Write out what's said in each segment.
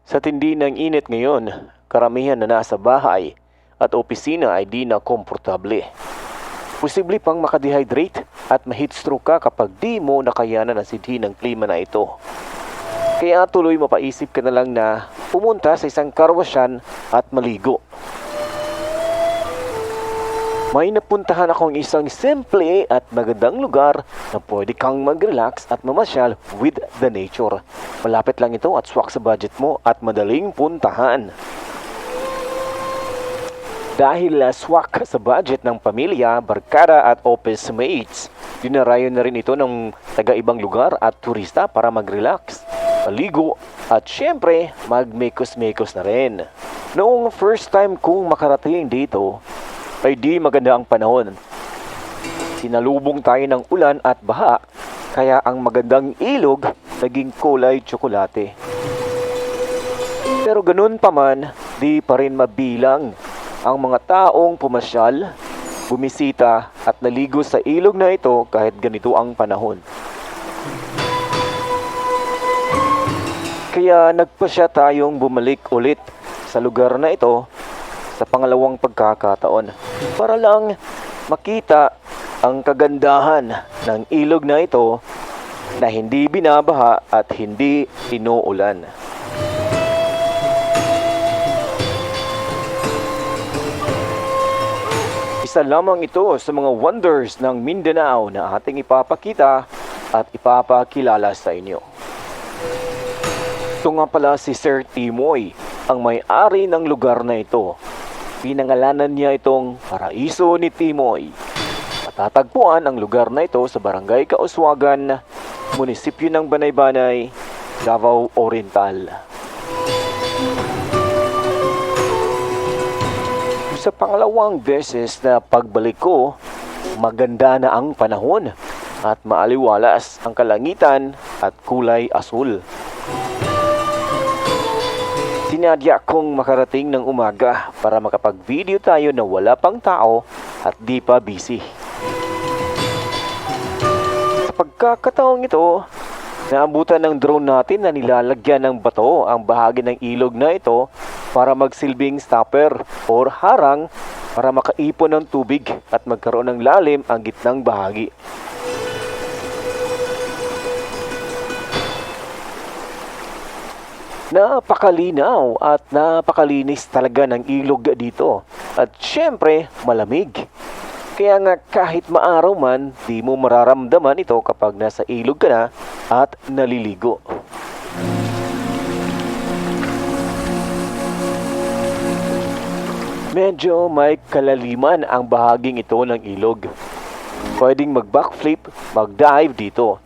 Sa tindi ng init ngayon, karamihan na nasa bahay at opisina ay di na komportable. Posible pang makadehydrate at ma-heatstroke ka kapag di mo nakayanan ang sidhi ng klima na ito. Kaya tuloy mapaisip ka na lang na pumunta sa isang karwasyan at maligo. May napuntahan akong isang simple at magandang lugar na pwede kang mag-relax at mamasyal with the nature. Malapit lang ito at swak sa budget mo at madaling puntahan. Dahil swak sa budget ng pamilya, barkada at office mates, dinarayo na rin ito ng taga-ibang lugar at turista para mag-relax, maligo at syempre mag-mekos-mekos na rin. Noong first time kong makarating dito, ay di maganda ang panahon. Sinalubong tayo ng ulan at baha, kaya ang magandang ilog naging kulay tsokolate. Pero ganun pa man, di pa rin mabilang ang mga taong pumasyal, bumisita at naligo sa ilog na ito kahit ganito ang panahon. Kaya nagpasya tayong bumalik ulit sa lugar na ito sa pangalawang pagkakataon para lang makita ang kagandahan ng ilog na ito na hindi binabaha at hindi inuulan. Isa lamang ito sa mga wonders ng Mindanao na ating ipapakita at ipapakilala sa inyo. Ito nga pala si Sir Timoy, ang may-ari ng lugar na ito. Pinangalanan niya itong Paraiso ni Timoy. Matatagpuan ang lugar na ito sa Barangay Kauswagan, Munisipyo ng Banay-Banay, Davao Oriental. Sa pangalawang beses na pagbalik ko, maganda na ang panahon at maaliwalas ang kalangitan at kulay asul. Sinadya kong makarating ng umaga para makapag-video tayo na wala pang tao at di pa busy. Sa pagkakataong ito, naabutan ng drone natin na nilalagyan ng bato ang bahagi ng ilog na ito para magsilbing stopper or harang para makaipon ng tubig at magkaroon ng lalim ang gitnang bahagi. Napakalinaw at napakalinis talaga ng ilog dito. At syempre, malamig. Kaya nga kahit maaraw man, di mo mararamdaman ito kapag nasa ilog ka na at naliligo. Medyo may kalaliman ang bahaging ito ng ilog. Pwedeng mag-backflip, mag-dive dito.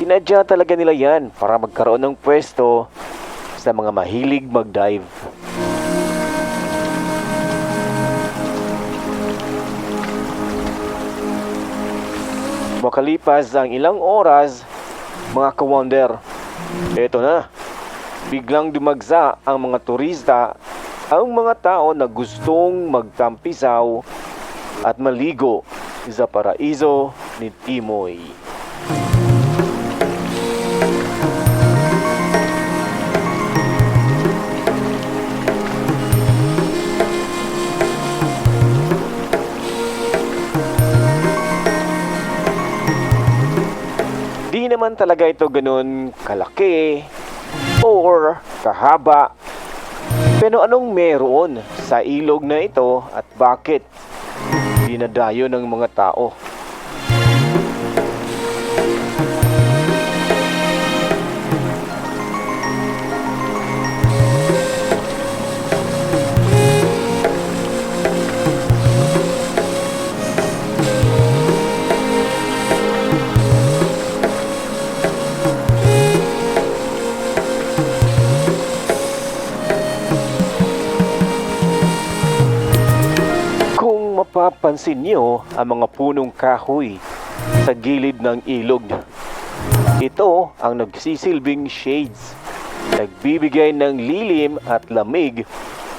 Sinadya talaga nila yan para magkaroon ng pwesto sa mga mahilig mag-dive. Makalipas ang ilang oras, mga ka-wonder, eto na, biglang dumagsa ang mga turista, ang mga tao na gustong magtampisaw at maligo sa Paraiso ni Timoy. Di naman talaga ito ganun kalaki or kahaba. Pero anong meron sa ilog na ito at bakit dinadayo ng mga tao? Mapapansin niyo ang mga punong kahoy sa gilid ng ilog. Ito ang nagsisilbing shades, nagbibigay ng lilim at lamig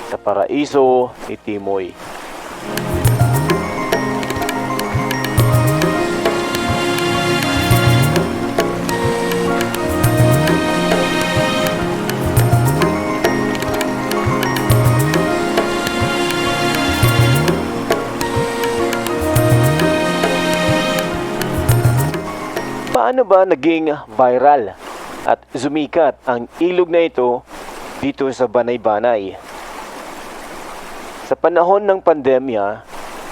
sa Paraiso ni Timoy. Paano ba naging viral at sumikat ang ilog na ito dito sa Banay-Banay? Sa panahon ng pandemya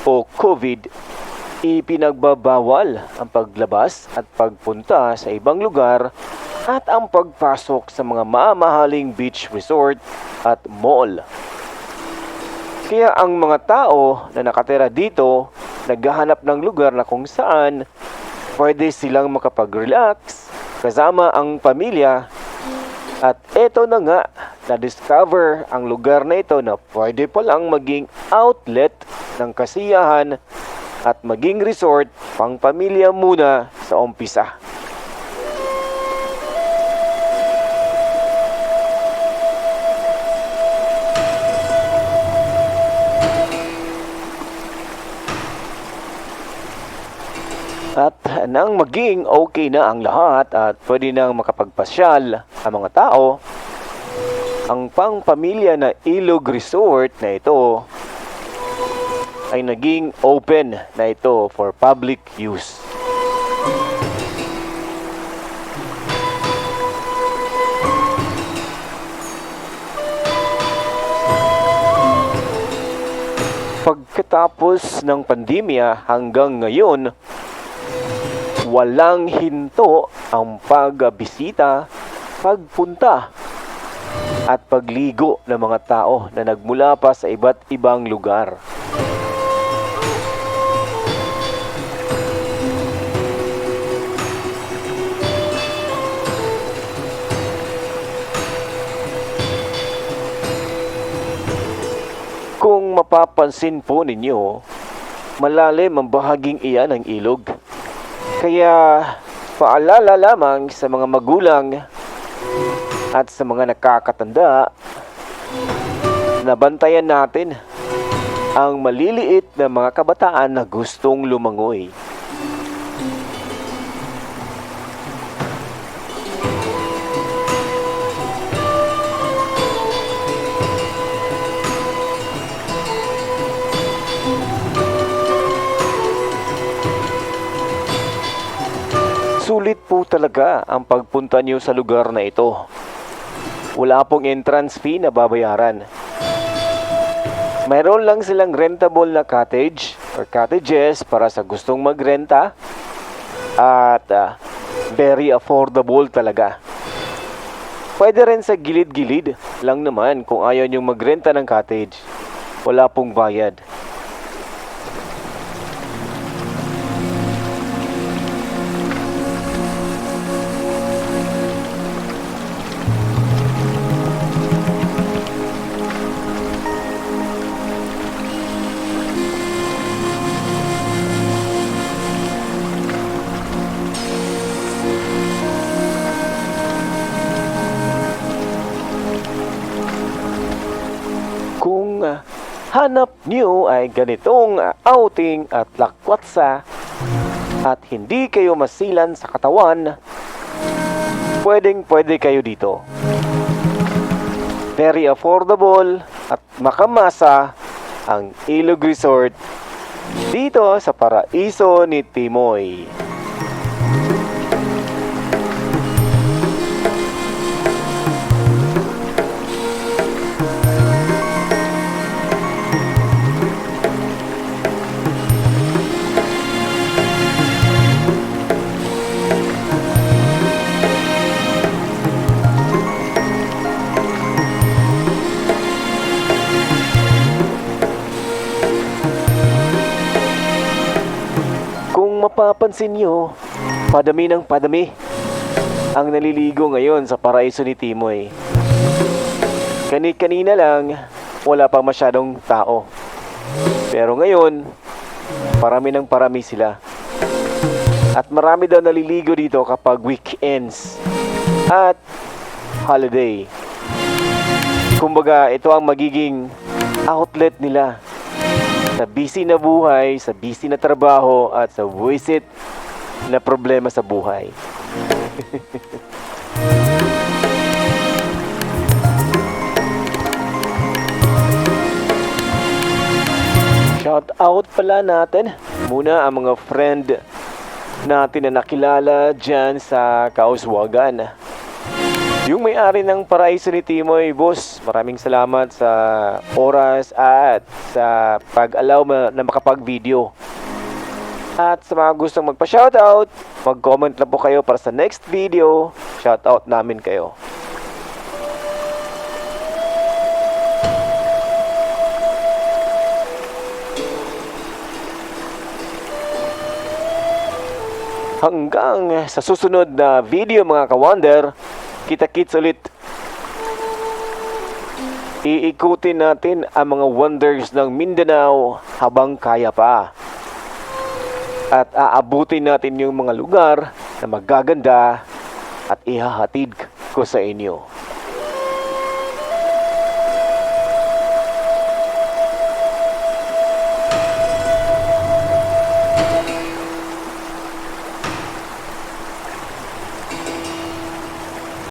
o COVID, ipinagbabawal ang paglabas at pagpunta sa ibang lugar at ang pagpasok sa mga mamahaling beach resort at mall. Kaya ang mga tao na nakatira dito naghahanap ng lugar na kung saan pwede silang makapag-relax kasama ang pamilya. At eto na nga, na-discover ang lugar na ito na pwede palang maging outlet ng kasiyahan at maging resort pang pamilya muna sa umpisa. At nang maging okay na ang lahat at pwede nang makapagpasyal ang mga tao, ang pang-pamilya na Ilog Resort na ito ay naging open na ito for public use. Pagkatapos ng pandemya hanggang ngayon, walang hinto ang pagbisita, pagpunta at pagligo ng mga tao na nagmula pa sa iba't ibang lugar. Kung mapapansin po ninyo, malalim ang bahaging iyan ng ilog. Kaya paalala lamang sa mga magulang at sa mga nakakatanda na bantayan natin ang maliliit na mga kabataan na gustong lumangoy. Sulit po talaga ang pagpunta niyo sa lugar na ito. Wala pong entrance fee na babayaran. Mayroon lang silang rentable na cottage or cottages para sa gustong magrenta at very affordable talaga. Pwede rin sa gilid-gilid lang naman kung ayaw niyong magrenta ng cottage. Wala pong bayad. Kung hanap niyo ay ganitong outing at lakwatsa at hindi kayo masilan sa katawan, pwede kayo dito. Very affordable at makamasa ang Ilog Resort dito sa Paraiso ni Timoy. Mapapansin nyo, padami ng padami ang naliligo ngayon sa Paraiso ni Timoy. Kanina lang, wala pa masyadong tao. Pero ngayon, parami ng parami sila. At marami daw naliligo dito kapag weekends at holiday. Kumbaga, ito ang magiging outlet nila sa busy na buhay, sa busy na trabaho, at sa wisit na problema sa buhay. Shout out pala natin muna ang mga friend natin na nakilala dyan sa Kauswagan. Yung may-ari ng Paraiso ni Timoy, boss, maraming salamat sa oras at sa pag-allow na makapag-video. At sa mga gustong magpa-shoutout, mag-comment lang po kayo para sa next video, shoutout namin kayo. Hanggang sa susunod na video mga ka-wonder, kita-kits ulit. Iikutin natin ang mga wonders ng Mindanao habang kaya pa. At aabutin natin yung mga lugar na magaganda at ihahatid ko sa inyo.